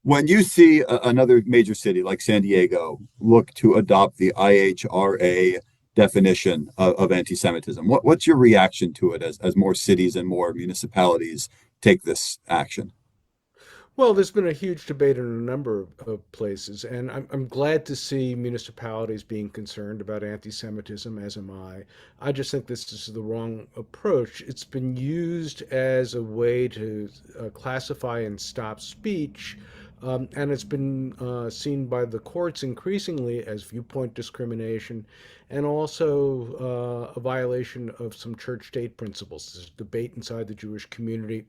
When you see another major city like San Diego look to adopt the IHRA definition of anti-Semitism, what's your reaction to it as more cities and more municipalities take this action? Well, there's been a huge debate in a number of places, and I'm glad to see municipalities being concerned about anti-Semitism, as am I. I just think this is the wrong approach. It's been used as a way to classify and stop speech, and it's been seen by the courts increasingly as viewpoint discrimination and also a violation of some church state principles. There's debate inside the Jewish community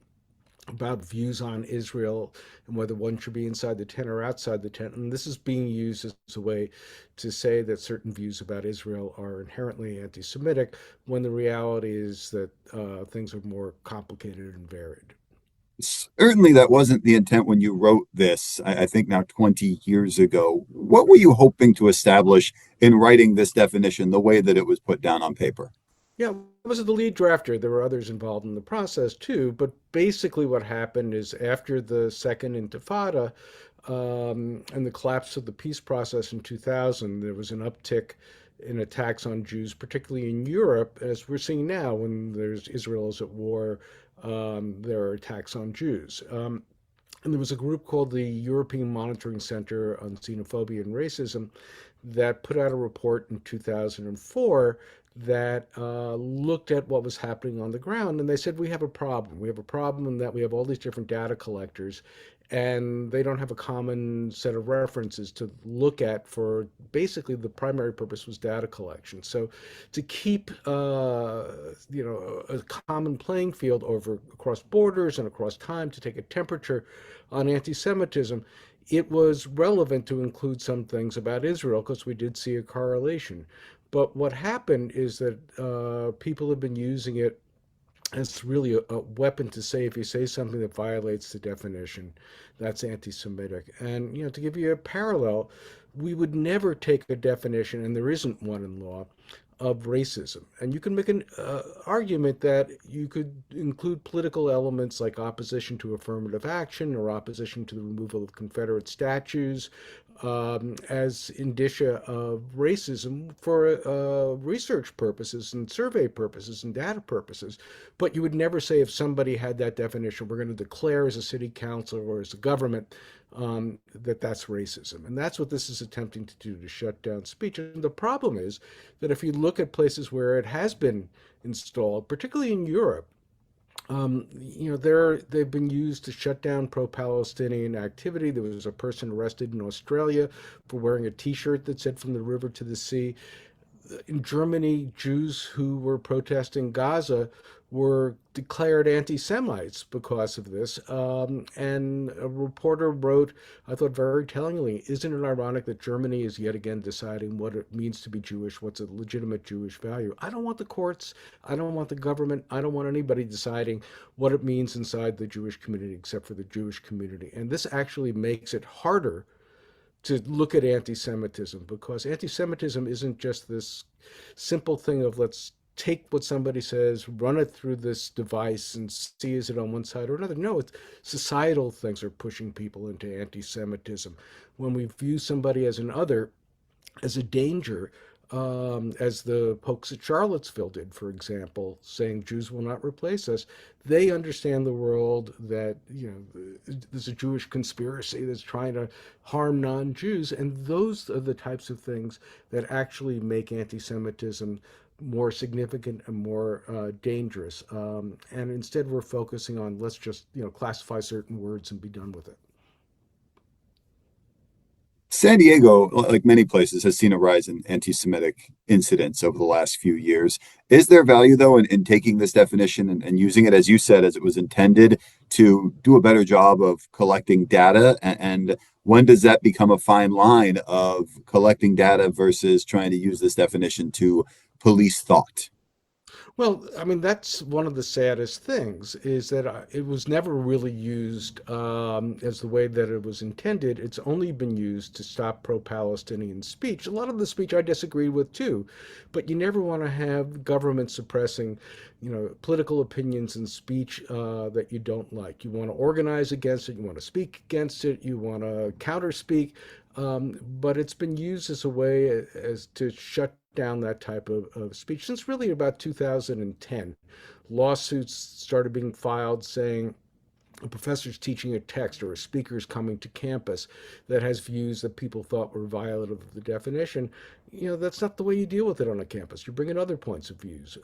about views on Israel and whether one should be inside the tent or outside the tent. And this is being used as a way to say that certain views about Israel are inherently anti Semitic, when the reality is that things are more complicated and varied. Certainly, that wasn't the intent when you wrote this, I think now 20 years ago. What were you hoping to establish in writing this definition the way that it was put down on paper? Yeah, I was the lead drafter. There were others involved in the process too. But basically, what happened is after the Second Intifada and the collapse of the peace process in 2000, there was an uptick in attacks on Jews, particularly in Europe, as we're seeing now when there's Israel is at war. There are attacks on Jews. And there was a group called the European Monitoring Center on Xenophobia and Racism that put out a report in 2004 that looked at what was happening on the ground. And they said, we have a problem. We have a problem in that we have all these different data collectors, and they don't have a common set of references to look at. For basically the primary purpose was data collection. So to keep a common playing field over across borders and across time, to take a temperature on anti-Semitism, it was relevant to include some things about Israel because we did see a correlation. But what happened is that people have been using it as really a weapon to say, if you say something that violates the definition, that's anti-Semitic. And to give you a parallel, we would never take a definition, and there isn't one in law, of racism. And you can make an argument that you could include political elements like opposition to affirmative action or opposition to the removal of Confederate statues as indicia of racism for research purposes and survey purposes and data purposes. But you would never say, if somebody had that definition, we're going to declare as a city council or as a government that that's racism. And that's what this is attempting to do, to shut down speech. And the problem is that if you look at places where it has been installed, particularly in Europe, they've been used to shut down pro-Palestinian activity. There was a person arrested in Australia for wearing a T-shirt that said "From the river to the sea." In Germany, Jews who were protesting Gaza were declared anti-Semites because of this. And a reporter wrote, I thought very tellingly, isn't it ironic that Germany is yet again deciding what it means to be Jewish, what's a legitimate Jewish value? I don't want the courts, I don't want the government, I don't want anybody deciding what it means inside the Jewish community except for the Jewish community. And this actually makes it harder to look at anti-Semitism, because anti-Semitism isn't just this simple thing of let's take what somebody says, run it through this device and see is it on one side or another. No, it's societal things are pushing people into anti-Semitism. When we view somebody as an other, as a danger, as the Pokes at Charlottesville did, for example, saying Jews will not replace us, they understand the world that there's a Jewish conspiracy that's trying to harm non-Jews, and those are the types of things that actually make anti-Semitism more significant and more dangerous. And instead, we're focusing on let's just classify certain words and be done with it. San Diego, like many places, has seen a rise in anti-Semitic incidents over the last few years. Is there value, though, in taking this definition and using it, as you said, as it was intended, to do a better job of collecting data? And when does that become a fine line of collecting data versus trying to use this definition to police thought? Well, I mean, that's one of the saddest things is that it was never really used as the way that it was intended. It's only been used to stop pro-Palestinian speech. A lot of the speech I disagree with too, but you never want to have government suppressing, political opinions and speech that you don't like. You want to organize against it. You want to speak against it. You want to counter speak. But it's been used as a way as to shut down that type of speech since really about 2010. Lawsuits started being filed saying a professor's teaching a text or a speaker's coming to campus that has views that people thought were violative of the definition. That's not the way you deal with it on a campus. You bring in other points of views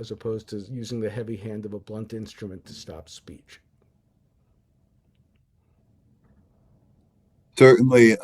as opposed to using the heavy hand of a blunt instrument to stop speech. Certainly,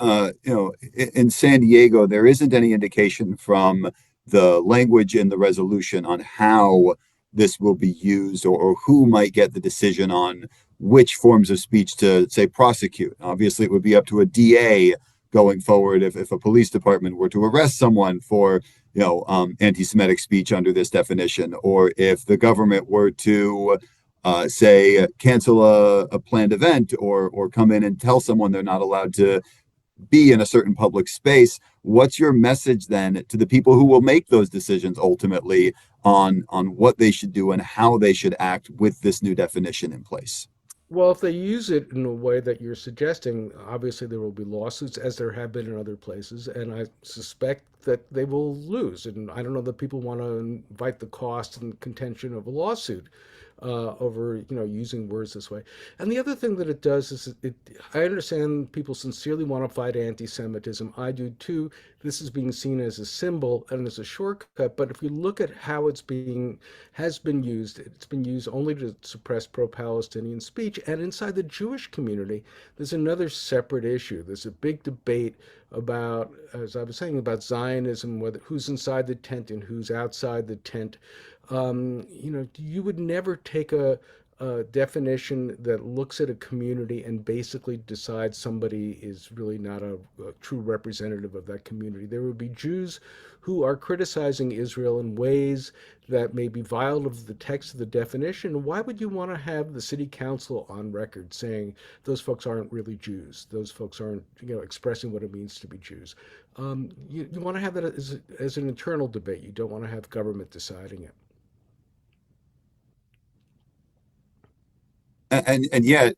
in San Diego, there isn't any indication from the language in the resolution on how this will be used or who might get the decision on which forms of speech to, say, prosecute. Obviously, it would be up to a DA going forward if a police department were to arrest someone for, anti-Semitic speech under this definition, or if the government were to say cancel a planned event or come in and tell someone they're not allowed to be in a certain public space. What's your message then to the people who will make those decisions ultimately on what they should do and how they should act with this new definition in place? Well, if they use it in a way that you're suggesting, obviously there will be lawsuits, as there have been in other places, and I suspect that they will lose. And I don't know that people want to invite the cost and contention of a lawsuit over, using words this way. And the other thing that it does is I understand people sincerely want to fight anti-Semitism. I do too. This is being seen as a symbol and as a shortcut. But if you look at how has been used, it's been used only to suppress pro-Palestinian speech. And inside the Jewish community, there's another separate issue. There's a big debate about, as I was saying, about Zionism, whether who's inside the tent and who's outside the tent. You would never take a definition that looks at a community and basically decides somebody is really not a true representative of that community. There would be Jews who are criticizing Israel in ways that may be violative of the text of the definition. Why would you want to have the city council on record saying those folks aren't really Jews? Those folks aren't, expressing what it means to be Jews. You want to have that as an internal debate. You don't want to have government deciding it. And yet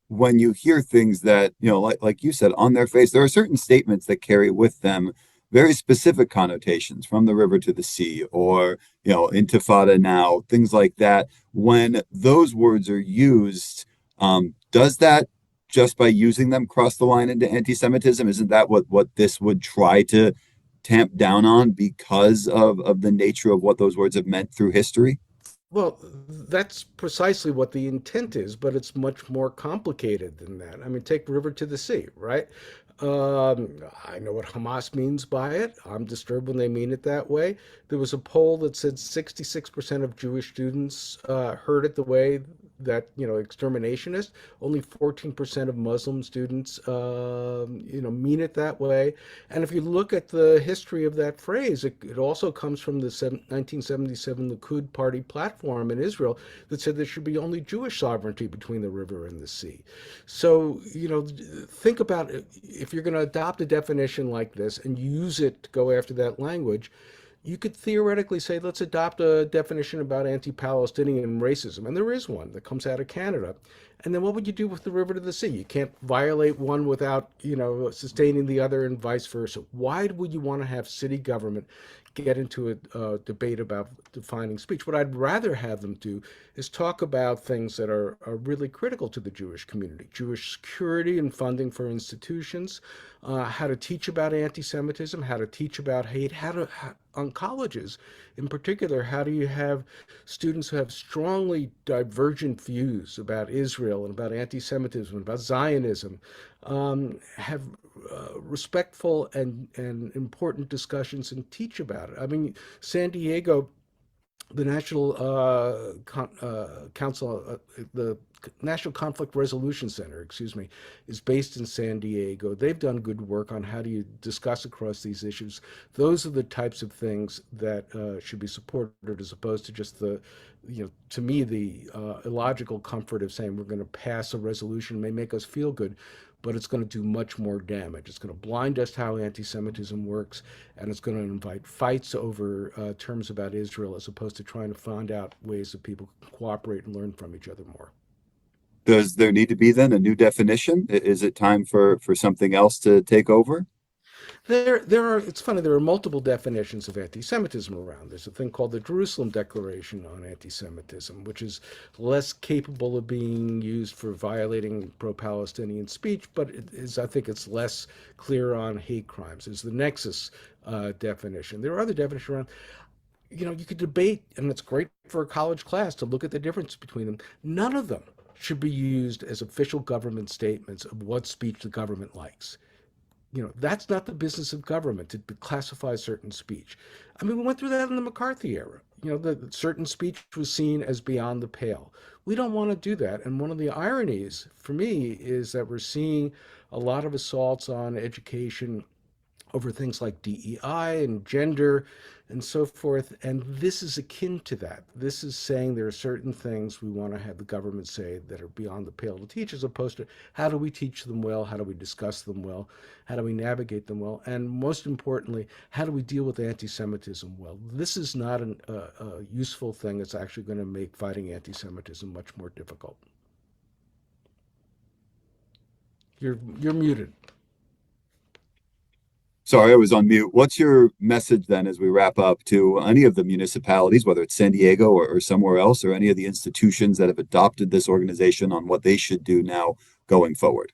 when you hear things that, like you said, on their face, there are certain statements that carry with them very specific connotations, from the river to the sea, or, intifada now, things like that. When those words are used, does that, just by using them, cross the line into anti-Semitism? Isn't that what this would try to tamp down on because of the nature of what those words have meant through history? Well, that's precisely what the intent is, but it's much more complicated than that. I mean, take river to the sea, right? I know what Hamas means by it. I'm disturbed when they mean it that way. There was a poll that said 66% of Jewish students heard it the way that, exterminationist. Only 14% of Muslim students, mean it that way. And if you look at the history of that phrase, it also comes from the 1977 Likud party platform in Israel that said there should be only Jewish sovereignty between the river and the sea. So, think about it. If you're going to adopt a definition like this and use it to go after that language, you could theoretically say, let's adopt a definition about anti-Palestinian racism. And there is one that comes out of Canada. And then what would you do with the river to the sea? You can't violate one without, sustaining the other and vice versa. Why would you want to have city government get into a debate about defining speech? What I'd rather have them do is talk about things that are really critical to the Jewish community: Jewish security and funding for institutions, how to teach about anti-Semitism, how to teach about hate, on colleges in particular, how do you have students who have strongly divergent views about Israel and about anti-Semitism and about Zionism have respectful and important discussions and teach about it? I mean, San Diego the National the National Conflict Resolution Center, excuse me, is based in San Diego. They've done good work on how do you discuss across these issues. Those are the types of things that should be supported, as opposed to just to me, the illogical comfort of saying we're going to pass a resolution may make us feel good, but it's going to do much more damage. It's going to blind us to how anti-Semitism works, and it's going to invite fights over terms about Israel, as opposed to trying to find out ways that people can cooperate and learn from each other more. Does there need to be then a new definition? Is it time for something else to take over? There are. It's funny. There are multiple definitions of anti-Semitism around. There's a thing called the Jerusalem Declaration on Anti-Semitism, which is less capable of being used for violating pro-Palestinian speech, but it is, I think, it's less clear on hate crimes. There's the Nexus definition. There are other definitions around. You could debate, and it's great for a college class to look at the difference between them. None of them should be used as official government statements of what speech the government likes. That's not the business of government to classify certain speech. I mean, we went through that in the McCarthy era. The certain speech was seen as beyond the pale. We don't want to do that. And one of the ironies for me is that we're seeing a lot of assaults on education over things like DEI and gender and so forth. And this is akin to that. This is saying there are certain things we want to have the government say that are beyond the pale to teach, as opposed to how do we teach them well? How do we discuss them well? How do we navigate them well? And most importantly, how do we deal with anti-Semitism well? This is not a useful thing. It's actually going to make fighting anti-Semitism much more difficult. You're muted. Sorry, I was on mute. What's your message then as we wrap up to any of the municipalities, whether it's San Diego or somewhere else, or any of the institutions that have adopted this organization on what they should do now going forward?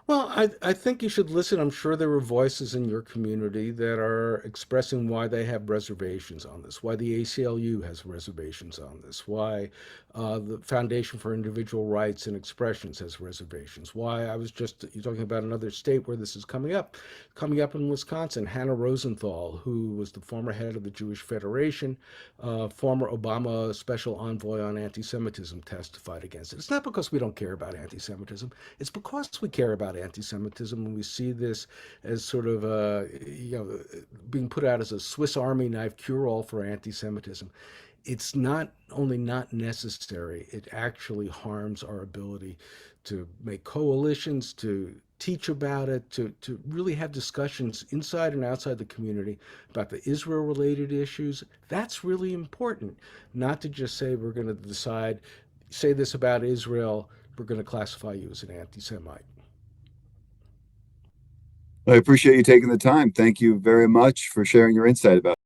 Well, I think you should listen. I'm sure there are voices in your community that are expressing why they have reservations on this, why the ACLU has reservations on this, why the Foundation for Individual Rights and Expressions has reservations, why you're talking about another state where this is coming up in Wisconsin. Hannah Rosenthal, who was the former head of the Jewish Federation, former Obama special envoy on anti-Semitism, testified against it. It's not because we don't care about anti-Semitism. It's because we care about anti-Semitism, and we see this as sort of being put out as a Swiss Army knife cure-all for anti-Semitism. It's not only not necessary, it actually harms our ability to make coalitions, to teach about it, to really have discussions inside and outside the community about the Israel related issues. That's really important. Not to just say we're going to say this about Israel, we're going to classify you as an anti Semite. I appreciate you taking the time. Thank you very much for sharing your insight about